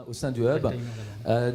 au sein du Hub.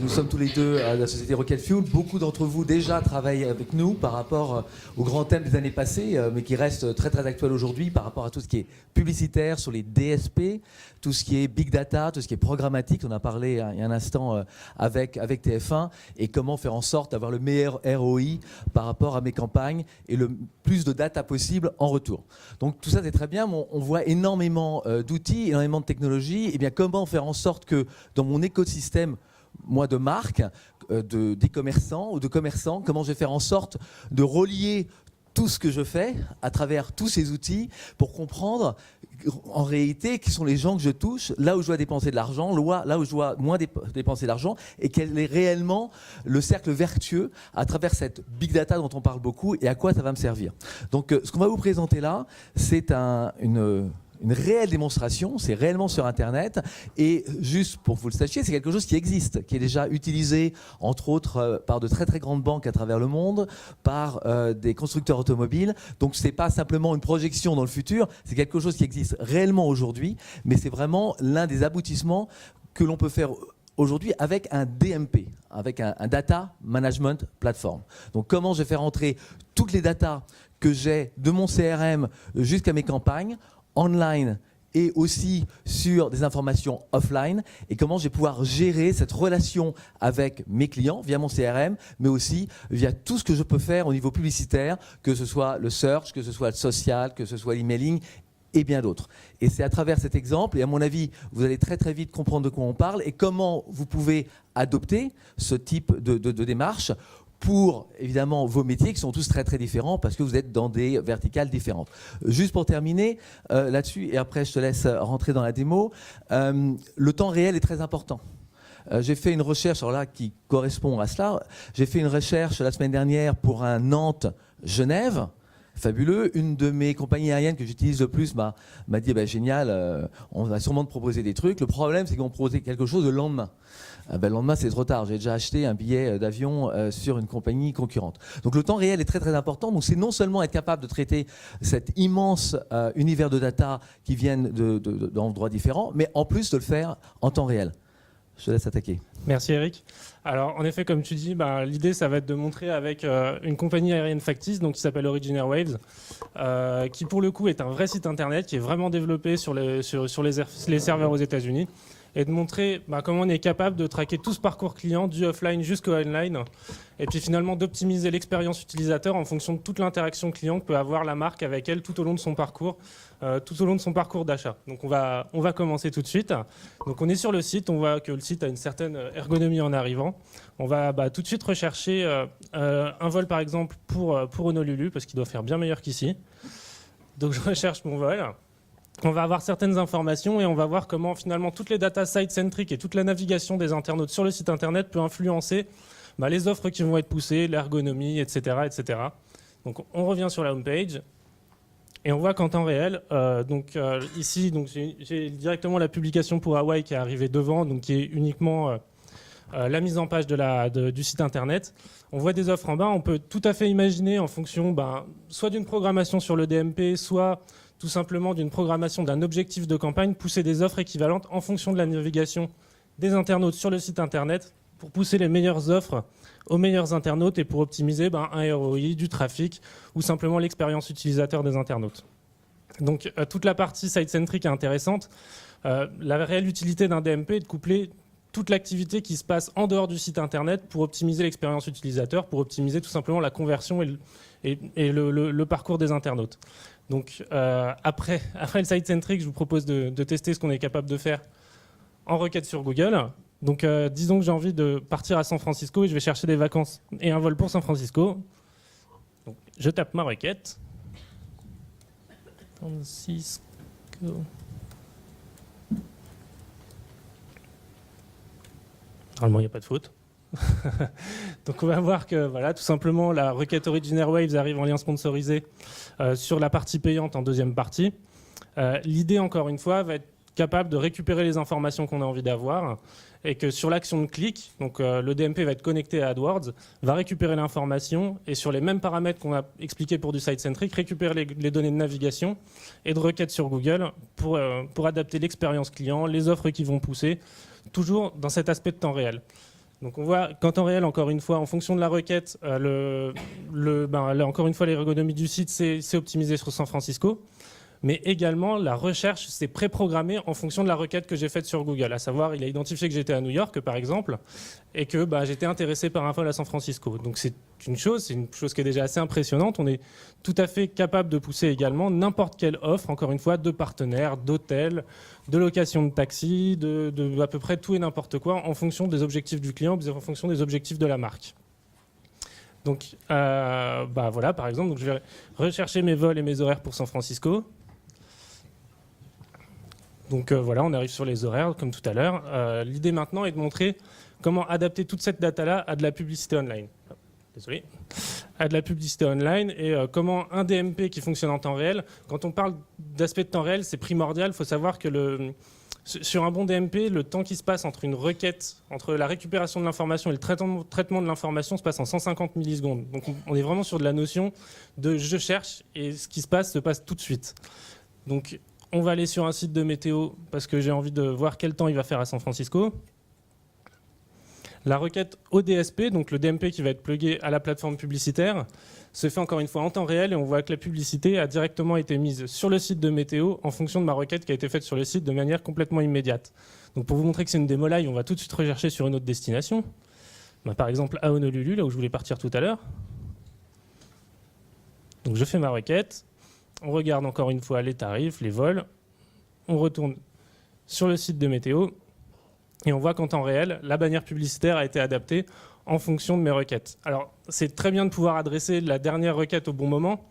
Nous sommes tous les deux à la société Rocket Fuel. Beaucoup d'entre vous déjà travaillent avec nous par rapport aux grands thèmes des années passées, mais qui restent très très actuels aujourd'hui par rapport à tout ce qui est publicitaire, sur les DSP, tout ce qui est big data, tout ce qui est programmatique. On a parlé il y a un instant avec TF1 et comment faire en sorte d'avoir le meilleur ROI par rapport à mes campagnes et le plus de data possible en retour. Donc tout ça c'est très bien, mais on voit énormément d'outils, énormément de technologies. Et bien comment faire en sorte que dans mon écosystème, moi de marque, d'e-commerçants ou de commerçants, comment je vais faire en sorte de relier tout ce que je fais à travers tous ces outils pour comprendre en réalité qui sont les gens que je touche, là où je dois dépenser de l'argent, là où je dois moins dépenser d'argent et quel est réellement le cercle vertueux à travers cette big data dont on parle beaucoup et à quoi ça va me servir. Donc ce qu'on va vous présenter là, c'est une réelle démonstration, c'est réellement sur Internet et juste pour que vous le sachiez, c'est quelque chose qui existe, qui est déjà utilisé entre autres par de très très grandes banques à travers le monde, par des constructeurs automobiles. Donc c'est pas simplement une projection dans le futur, c'est quelque chose qui existe réellement aujourd'hui, mais c'est vraiment l'un des aboutissements que l'on peut faire aujourd'hui avec un DMP, avec un Data Management Platform. Donc comment je vais faire entrer toutes les datas que j'ai de mon CRM jusqu'à mes campagnes, online et aussi sur des informations offline et comment je vais pouvoir gérer cette relation avec mes clients via mon CRM, mais aussi via tout ce que je peux faire au niveau publicitaire, que ce soit le search, que ce soit le social, que ce soit l'emailing et bien d'autres. Et c'est à travers cet exemple, et à mon avis, vous allez très très vite comprendre de quoi on parle et comment vous pouvez adopter ce type de démarche pour, évidemment, vos métiers qui sont tous très très différents parce que vous êtes dans des verticales différentes. Juste pour terminer là-dessus, et après je te laisse rentrer dans la démo, le temps réel est très important. J'ai fait une recherche, alors là, qui correspond à cela. J'ai fait une recherche la semaine dernière pour un Nantes-Genève. Fabuleux. Une de mes compagnies aériennes que j'utilise le plus m'a dit génial, on va sûrement te proposer des trucs. Le problème, c'est qu'on proposait quelque chose le lendemain. Le lendemain, c'est trop tard. J'ai déjà acheté un billet d'avion sur une compagnie concurrente. Donc le temps réel est très très important. Donc c'est non seulement être capable de traiter cet immense univers de data qui viennent d'endroits différents, mais en plus de le faire en temps réel. Je te laisse attaquer. Merci Eric. Alors en effet, comme tu dis, l'idée ça va être de montrer avec une compagnie aérienne factice donc, qui s'appelle Origin Airwaves, qui pour le coup est un vrai site internet qui est vraiment développé sur les serveurs aux États-Unis et de montrer comment on est capable de traquer tout ce parcours client du offline jusqu'au online et puis finalement d'optimiser l'expérience utilisateur en fonction de toute l'interaction client que peut avoir la marque avec elle tout au long de son parcours d'achat. Donc on va commencer tout de suite. Donc on est sur le site, on voit que le site a une certaine ergonomie en arrivant. On va tout de suite rechercher un vol par exemple pour Honolulu parce qu'il doit faire bien meilleur qu'ici. Donc je recherche mon vol. On va avoir certaines informations et on va voir comment finalement toutes les data site-centric et toute la navigation des internautes sur le site internet peut influencer les offres qui vont être poussées, l'ergonomie, etc., etc. Donc on revient sur la home page et on voit qu'en temps réel, ici j'ai directement la publication pour Hawaï qui est arrivée devant, donc qui est uniquement la mise en page du site internet. On voit des offres en bas, on peut tout à fait imaginer en fonction soit d'une programmation sur le DMP, soit tout simplement d'une programmation d'un objectif de campagne, pousser des offres équivalentes en fonction de la navigation des internautes sur le site internet pour pousser les meilleures offres aux meilleurs internautes et pour optimiser un ROI, du trafic ou simplement l'expérience utilisateur des internautes. Donc toute la partie site-centric est intéressante. La réelle utilité d'un DMP est de coupler toute l'activité qui se passe en dehors du site internet pour optimiser l'expérience utilisateur, pour optimiser tout simplement la conversion et le parcours des internautes. Donc après le site-centric, je vous propose de tester ce qu'on est capable de faire en requête sur Google. Donc disons que j'ai envie de partir à San Francisco et je vais chercher des vacances et un vol pour San Francisco. Donc, je tape ma requête. Francisco. Normalement, il n'y a pas de faute. Donc on va voir que tout simplement la requête Origin Airwaves arrive en lien sponsorisé sur la partie payante en deuxième partie. L'idée encore une fois va être capable de récupérer les informations qu'on a envie d'avoir et que sur l'action de clic, donc le DMP va être connecté à AdWords, va récupérer l'information et sur les mêmes paramètres qu'on a expliqués pour du site-centric, récupérer les données de navigation et de requête sur Google pour adapter l'expérience client, les offres qui vont pousser, toujours dans cet aspect de temps réel. Donc on voit qu'en temps réel, encore une fois, en fonction de la requête, encore une fois, l'ergonomie du site, c'est optimisé sur San Francisco. Mais également, la recherche, c'est préprogrammé en fonction de la requête que j'ai faite sur Google. À savoir, il a identifié que j'étais à New York, par exemple, et que j'étais intéressé par un vol à San Francisco. Donc c'est une chose qui est déjà assez impressionnante. On est tout à fait capable de pousser également n'importe quelle offre, encore une fois, de partenaires, d'hôtels, de location de taxi, de à peu près tout et n'importe quoi, en fonction des objectifs du client, en fonction des objectifs de la marque. Donc voilà, par exemple, donc je vais rechercher mes vols et mes horaires pour San Francisco. Donc voilà, on arrive sur les horaires, comme tout à l'heure. L'idée maintenant est de montrer comment adapter toute cette data-là à de la publicité online. Désolé. À de la publicité online et comment un DMP qui fonctionne en temps réel. Quand on parle d'aspect de temps réel, c'est primordial. Il faut savoir que sur un bon DMP, le temps qui se passe entre une requête, entre la récupération de l'information et le traitement de l'information se passe en 150 millisecondes. Donc on est vraiment sur de la notion de je cherche et ce qui se passe tout de suite. Donc on va aller sur un site de météo parce que j'ai envie de voir quel temps il va faire à San Francisco. La requête ODSP, donc le DMP qui va être plugué à la plateforme publicitaire, se fait encore une fois en temps réel et on voit que la publicité a directement été mise sur le site de météo en fonction de ma requête qui a été faite sur le site de manière complètement immédiate. Donc pour vous montrer que c'est une démo live, on va tout de suite rechercher sur une autre destination. Par exemple à Honolulu, là où je voulais partir tout à l'heure. Donc je fais ma requête. On regarde encore une fois les tarifs, les vols. On retourne sur le site de météo et on voit qu'en temps réel, la bannière publicitaire a été adaptée en fonction de mes requêtes. Alors, c'est très bien de pouvoir adresser la dernière requête au bon moment,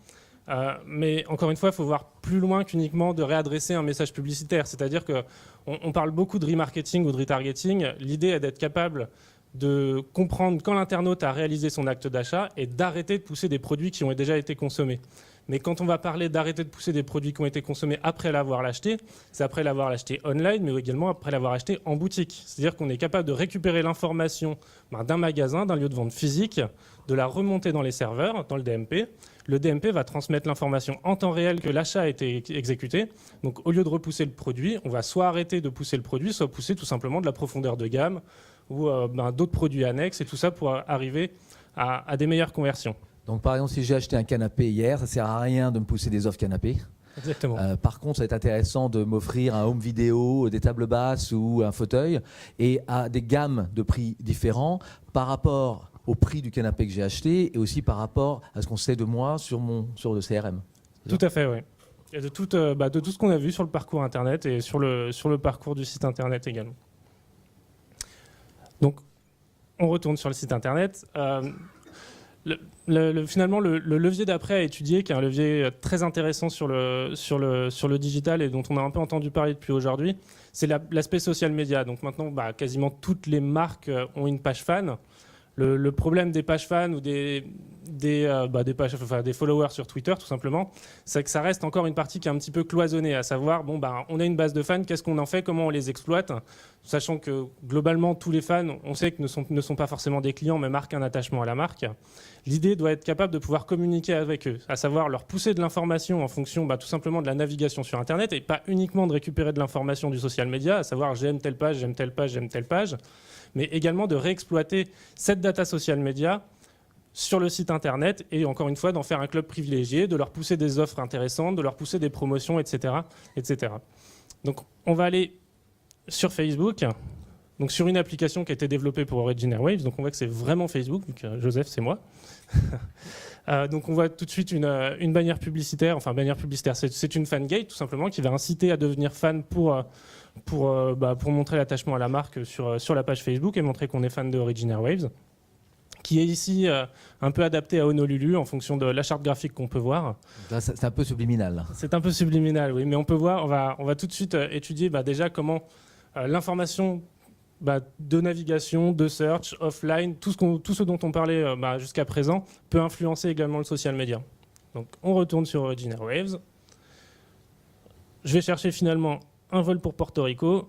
mais encore une fois, il faut voir plus loin qu'uniquement de réadresser un message publicitaire. C'est-à-dire qu'on parle beaucoup de remarketing ou de retargeting. L'idée est d'être capable de comprendre quand l'internaute a réalisé son acte d'achat et d'arrêter de pousser des produits qui ont déjà été consommés. Mais quand on va parler d'arrêter de pousser des produits qui ont été consommés après l'avoir acheté, c'est après l'avoir acheté online, mais également après l'avoir acheté en boutique. C'est-à-dire qu'on est capable de récupérer l'information d'un magasin, d'un lieu de vente physique, de la remonter dans les serveurs, dans le DMP. Le DMP va transmettre l'information en temps réel que l'achat a été exécuté. Donc au lieu de repousser le produit, on va soit arrêter de pousser le produit, soit pousser tout simplement de la profondeur de gamme ou d'autres produits annexes, et tout ça pour arriver à des meilleures conversions. Donc par exemple, si j'ai acheté un canapé hier, ça ne sert à rien de me pousser des offres canapé. Exactement. Par contre, ça va être intéressant de m'offrir un home vidéo, des tables basses ou un fauteuil, et à des gammes de prix différents par rapport au prix du canapé que j'ai acheté et aussi par rapport à ce qu'on sait de moi sur le CRM. Tout à fait, oui. Et de tout ce qu'on a vu sur le parcours Internet et sur le parcours du site Internet également. Donc, on retourne sur le site Internet. Finalement, le levier d'après à étudier, qui est un levier très intéressant sur le digital et dont on a un peu entendu parler depuis aujourd'hui, c'est l'aspect social media. Donc maintenant, quasiment toutes les marques ont une page fan. Le problème des pages fans ou des followers sur Twitter, tout simplement, c'est que ça reste encore une partie qui est un petit peu cloisonnée, à savoir, on a une base de fans, qu'est-ce qu'on en fait, comment on les exploite, sachant que globalement, tous les fans, on sait que ne sont pas forcément des clients, mais marquent un attachement à la marque. L'idée doit être capable de pouvoir communiquer avec eux, à savoir leur pousser de l'information en fonction tout simplement de la navigation sur Internet, et pas uniquement de récupérer de l'information du social media, à savoir j'aime telle page, j'aime telle page, j'aime telle page, mais également de réexploiter cette data social media sur le site Internet et encore une fois d'en faire un club privilégié, de leur pousser des offres intéressantes, de leur pousser des promotions, etc. etc. Donc on va aller sur Facebook, donc sur une application qui a été développée pour Origin Airwaves, donc on voit que c'est vraiment Facebook, vu que Joseph c'est moi. Donc on voit tout de suite une bannière publicitaire, c'est une fan gate tout simplement qui va inciter à devenir fan pour montrer l'attachement à la marque sur la page Facebook et montrer qu'on est fan de Origin Airwaves, qui est ici un peu adapté à Honolulu en fonction de la charte graphique qu'on peut voir. C'est un peu subliminal. C'est un peu subliminal, oui, mais on peut voir, on va tout de suite étudier déjà comment l'information de navigation, de search, offline, tout ce dont on parlait jusqu'à présent peut influencer également le social media. Donc on retourne sur Origin Airwaves. Je vais chercher finalement un vol pour Porto Rico.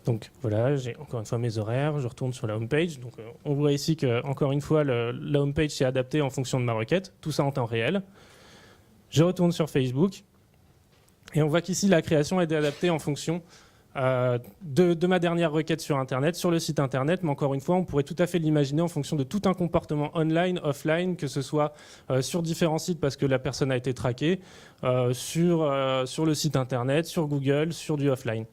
Donc voilà, j'ai encore une fois mes horaires, je retourne sur la homepage. Donc on voit ici que, encore une fois, la homepage s'est adaptée en fonction de ma requête, tout ça en temps réel. Je retourne sur Facebook et on voit qu'ici la création a été adaptée en fonction de ma dernière requête sur Internet, sur le site Internet, mais encore une fois, on pourrait tout à fait l'imaginer en fonction de tout un comportement online, offline, que ce soit sur différents sites parce que la personne a été traquée, sur le site Internet, sur Google, sur du offline.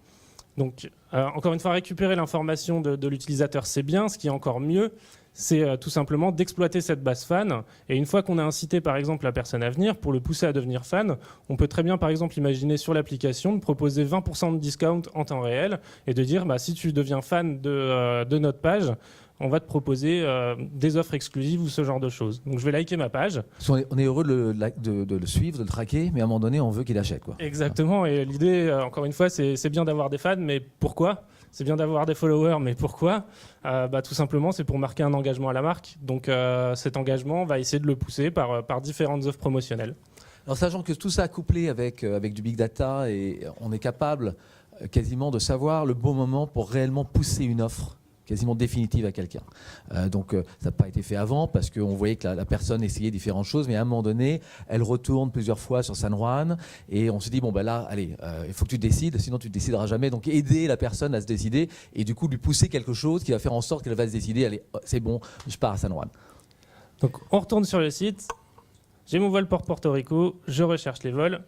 Donc, encore une fois, récupérer l'information de l'utilisateur, c'est bien. Ce qui est encore mieux, c'est tout simplement d'exploiter cette base fan. Et une fois qu'on a incité, par exemple, la personne à venir, pour le pousser à devenir fan, on peut très bien, par exemple, imaginer sur l'application de proposer 20% de discount en temps réel et de dire, si tu deviens fan de notre page, on va te proposer des offres exclusives ou ce genre de choses. Donc je vais liker ma page. On est heureux de le suivre, de le traquer, mais à un moment donné, on veut qu'il achète, quoi. Exactement, et l'idée, encore une fois, c'est bien d'avoir des fans, mais pourquoi ? C'est bien d'avoir des followers, mais pourquoi ? Tout simplement, c'est pour marquer un engagement à la marque. Donc cet engagement, on va essayer de le pousser par différentes offres promotionnelles. Alors sachant que tout ça couplé avec du big data, et on est capable quasiment de savoir le bon moment pour réellement pousser une offre quasiment définitive à quelqu'un. Donc ça n'a pas été fait avant parce qu'on voyait que la personne essayait différentes choses, mais à un moment donné, elle retourne plusieurs fois sur San Juan et on se dit, là, allez, il faut que tu décides, sinon tu ne décideras jamais. Donc aider la personne à se décider et du coup lui pousser quelque chose qui va faire en sorte qu'elle va se décider, allez, c'est bon, je pars à San Juan. Donc on retourne sur le site, j'ai mon vol pour Porto Rico, je recherche les vols.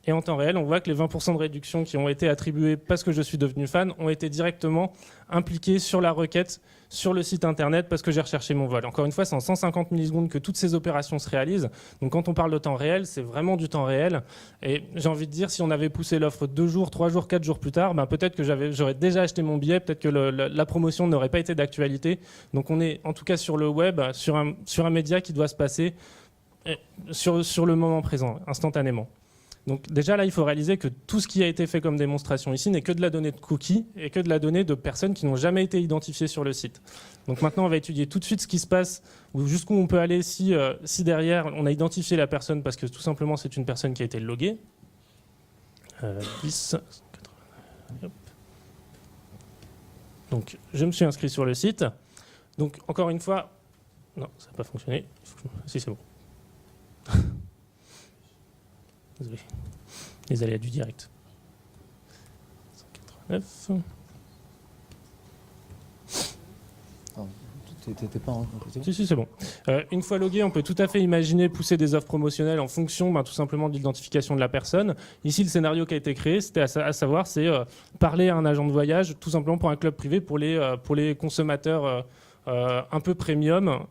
Et en temps réel, on voit que les 20% de réduction qui ont été attribués parce que je suis devenu fan ont été directement impliqués sur la requête, sur le site internet, parce que j'ai recherché mon vol. Encore une fois, c'est en 150 millisecondes que toutes ces opérations se réalisent. Donc quand on parle de temps réel, c'est vraiment du temps réel. Et j'ai envie de dire, si on avait poussé l'offre 2 jours, 3 jours, 4 jours plus tard, peut-être que j'aurais déjà acheté mon billet, peut-être que la promotion n'aurait pas été d'actualité. Donc on est en tout cas sur le web, sur un média qui doit se passer sur le moment présent, instantanément. Donc déjà là, il faut réaliser que tout ce qui a été fait comme démonstration ici n'est que de la donnée de cookies et que de la donnée de personnes qui n'ont jamais été identifiées sur le site. Donc maintenant, on va étudier tout de suite ce qui se passe, ou jusqu'où on peut aller si derrière on a identifié la personne parce que tout simplement c'est une personne qui a été loguée. 10, 80, hop. Donc je me suis inscrit sur le site. Donc encore une fois, non, ça n'a pas fonctionné. Si, c'est bon. Désolé. Les aléas du direct. 189. T'étais pas en... Si, c'est bon. Une fois logué, on peut tout à fait imaginer pousser des offres promotionnelles en fonction tout simplement de l'identification de la personne. Ici, le scénario qui a été créé, c'était à savoir, c'est parler à un agent de voyage, tout simplement pour un club privé, pour les consommateurs un peu premium.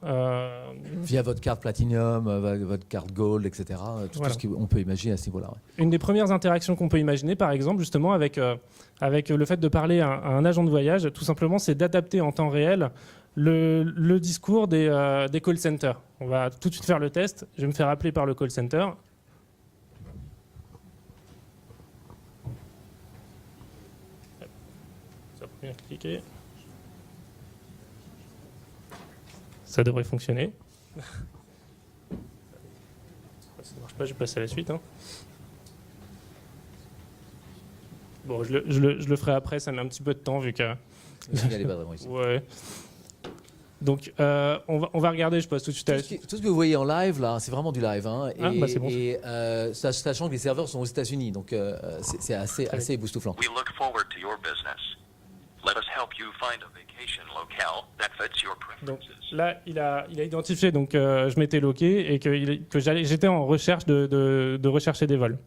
Via votre carte Platinum, votre carte Gold, etc. Tout ce qu'on peut imaginer à ce niveau-là. Ouais. Une des premières interactions qu'on peut imaginer, par exemple, justement, avec le fait de parler à un agent de voyage, tout simplement, c'est d'adapter en temps réel le discours des call centers. On va tout de suite faire le test. Je vais me faire appeler par le call center. Ça peut bien cliquer. Ça devrait fonctionner. Ça ne marche pas, je passe à la suite. Bon, je le ferai après, ça met un petit peu de temps vu que... Ouais. Donc, on va regarder, je passe tout de suite à la suite. Tout ce que vous voyez en live, là, c'est vraiment du live. C'est bon. Sachant que les serveurs sont aux États-Unis, donc c'est assez époustouflant. We look forward to your business. Let us help you find a vacation locale that fits your preferences. Donc là, il a identifié donc je m'étais loqué et que j'étais en recherche de rechercher des vols.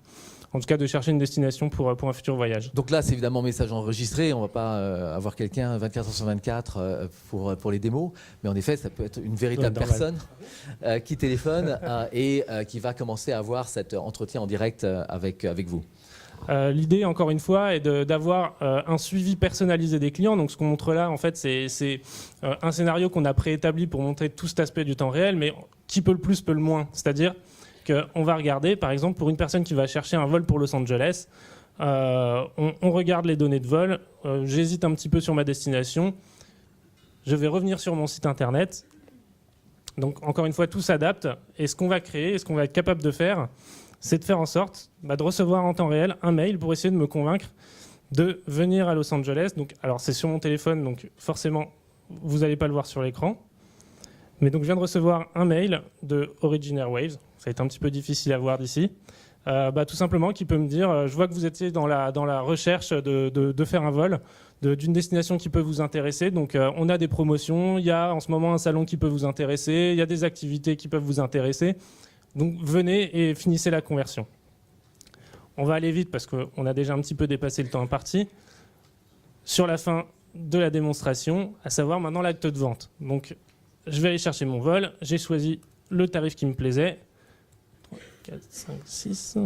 En tout cas, de chercher une destination pour un futur voyage. Donc là, c'est évidemment message enregistré. On ne va pas avoir quelqu'un 24 heures sur 24 pour les démos. Mais en effet, ça peut être une véritable personne qui téléphone et qui va commencer à avoir cet entretien en direct avec vous. L'idée, encore une fois, est d'avoir un suivi personnalisé des clients. Donc, ce qu'on montre là, en fait, c'est un scénario qu'on a préétabli pour montrer tout cet aspect du temps réel, mais qui peut le plus, peut le moins. C'est-à-dire qu'on va regarder, par exemple, pour une personne qui va chercher un vol pour Los Angeles, on regarde les données de vol, j'hésite un petit peu sur ma destination, je vais revenir sur mon site internet. Donc, encore une fois, tout s'adapte. Et ce qu'on va créer, et ce qu'on va être capable de faire, c'est de faire en sorte de recevoir en temps réel un mail pour essayer de me convaincre de venir à Los Angeles. Donc, alors c'est sur mon téléphone, donc forcément, vous n'allez pas le voir sur l'écran. Mais donc, je viens de recevoir un mail de Origin Airwaves. Ça va être un petit peu difficile à voir d'ici. Tout simplement, qui peut me dire, je vois que vous étiez dans la recherche de faire un vol d'une destination qui peut vous intéresser. Donc, on a des promotions. Il y a en ce moment un salon qui peut vous intéresser. Il y a des activités qui peuvent vous intéresser. Donc, venez et finissez la conversion. On va aller vite parce qu'on a déjà un petit peu dépassé le temps imparti. Sur la fin de la démonstration, à savoir maintenant l'acte de vente. Donc, je vais aller chercher mon vol. J'ai choisi le tarif qui me plaisait. 3, 4, 5, 6.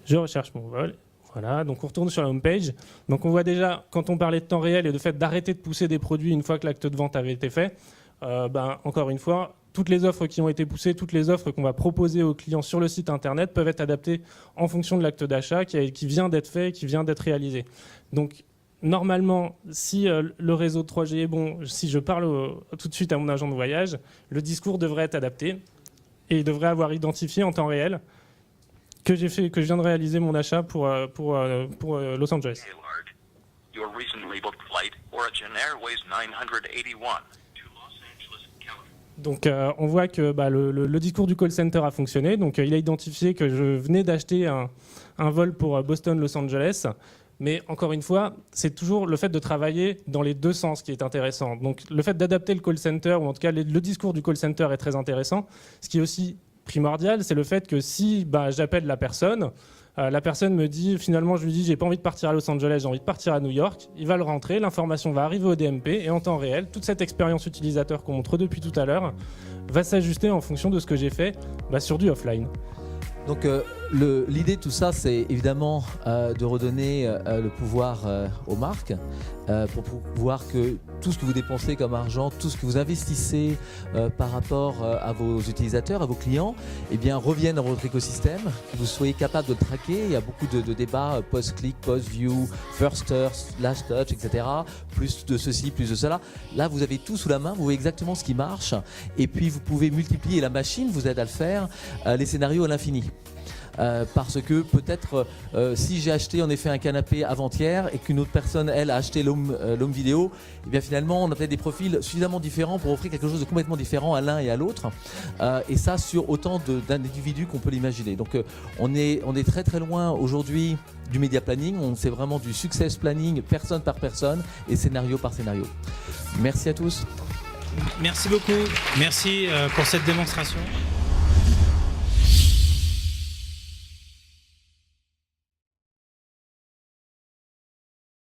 Je recherche mon vol. Voilà, donc on retourne sur la home page. Donc on voit déjà, quand on parlait de temps réel et de fait d'arrêter de pousser des produits une fois que l'acte de vente avait été fait, encore une fois, toutes les offres qui ont été poussées, toutes les offres qu'on va proposer aux clients sur le site internet peuvent être adaptées en fonction de l'acte d'achat qui vient d'être fait, qui vient d'être réalisé. Donc normalement, si le réseau de 3G est bon, si je parle tout de suite à mon agent de voyage, le discours devrait être adapté et il devrait avoir identifié en temps réel que je viens de réaliser mon achat pour Los Angeles. Your recently booked flight, Origin Airways 981 to Los Angeles, California. Donc on voit que le discours du call center a fonctionné. Donc il a identifié que je venais d'acheter un vol pour Boston-Los Angeles. Mais encore une fois, c'est toujours le fait de travailler dans les deux sens qui est intéressant. Donc le fait d'adapter le call center, ou en tout cas le discours du call center est très intéressant. Ce qui est aussi primordial, c'est le fait que si j'appelle la personne me dit, finalement je lui dis j'ai pas envie de partir à Los Angeles, j'ai envie de partir à New York, il va le rentrer, l'information va arriver au DMP et en temps réel, toute cette expérience utilisateur qu'on montre depuis tout à l'heure va s'ajuster en fonction de ce que j'ai fait sur du offline. Donc l'idée de tout ça, c'est évidemment de redonner le pouvoir aux marques pour pouvoir que tout ce que vous dépensez comme argent, tout ce que vous investissez par rapport à vos utilisateurs, à vos clients, revienne dans votre écosystème, que vous soyez capable de le traquer. Il y a beaucoup de débats post-click, post-view, first touch, last touch, etc. Plus de ceci, plus de cela. Là, vous avez tout sous la main, vous voyez exactement ce qui marche et puis vous pouvez multiplier, la machine vous aide à le faire, les scénarios à l'infini. Parce que peut-être si j'ai acheté en effet un canapé avant-hier et qu'une autre personne elle a acheté l'home vidéo, finalement on a peut-être des profils suffisamment différents pour offrir quelque chose de complètement différent à l'un et à l'autre, et ça sur autant d'individus qu'on peut l'imaginer. Donc on est très très loin aujourd'hui du media planning, c'est vraiment du success planning personne par personne et scénario par scénario. Merci à tous. Merci beaucoup, merci pour cette démonstration.